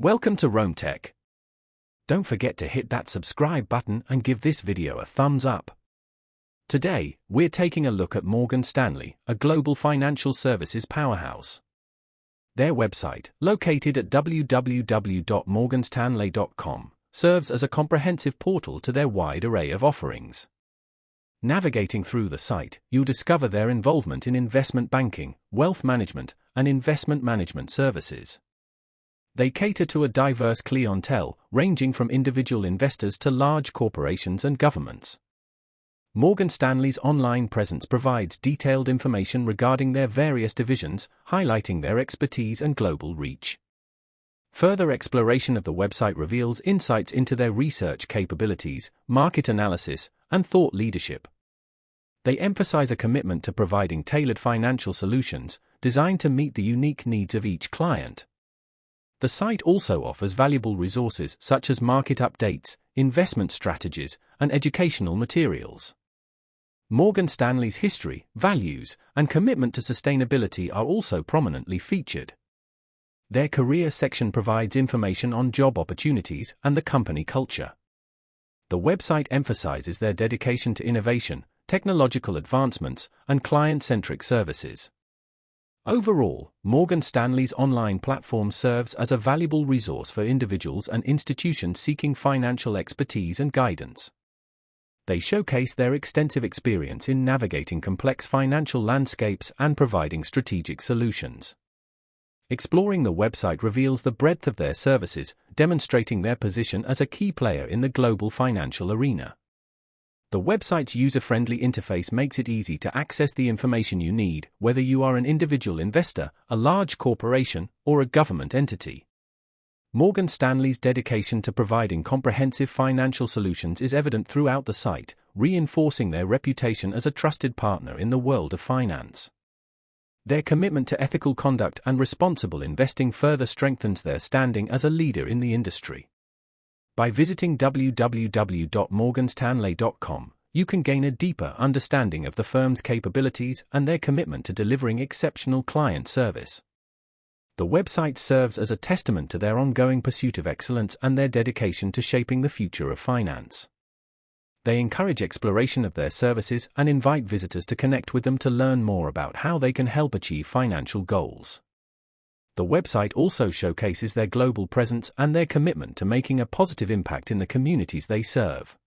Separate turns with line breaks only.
Welcome to Rome Tech. Don't forget to hit that subscribe button and give this video a thumbs up. Today, we're taking a look at Morgan Stanley, a global financial services powerhouse. Their website, located at www.morganstanley.com, serves as a comprehensive portal to their wide array of offerings. Navigating through the site, you'll discover their involvement in investment banking, wealth management, and investment management services. They cater to a diverse clientele, ranging from individual investors to large corporations and governments. Morgan Stanley's online presence provides detailed information regarding their various divisions, highlighting their expertise and global reach. Further exploration of the website reveals insights into their research capabilities, market analysis, and thought leadership. They emphasize a commitment to providing tailored financial solutions, designed to meet the unique needs of each client. The site also offers valuable resources such as market updates, investment strategies, and educational materials. Morgan Stanley's history, values, and commitment to sustainability are also prominently featured. Their career section provides information on job opportunities and the company culture. The website emphasizes their dedication to innovation, technological advancements, and client-centric services. Overall, Morgan Stanley's online platform serves as a valuable resource for individuals and institutions seeking financial expertise and guidance. They showcase their extensive experience in navigating complex financial landscapes and providing strategic solutions. Exploring the website reveals the breadth of their services, demonstrating their position as a key player in the global financial arena. The website's user-friendly interface makes it easy to access the information you need, whether you are an individual investor, a large corporation, or a government entity. Morgan Stanley's dedication to providing comprehensive financial solutions is evident throughout the site, reinforcing their reputation as a trusted partner in the world of finance. Their commitment to ethical conduct and responsible investing further strengthens their standing as a leader in the industry. By visiting www.morganstanley.com, you can gain a deeper understanding of the firm's capabilities and their commitment to delivering exceptional client service. The website serves as a testament to their ongoing pursuit of excellence and their dedication to shaping the future of finance. They encourage exploration of their services and invite visitors to connect with them to learn more about how they can help achieve financial goals. The website also showcases their global presence and their commitment to making a positive impact in the communities they serve.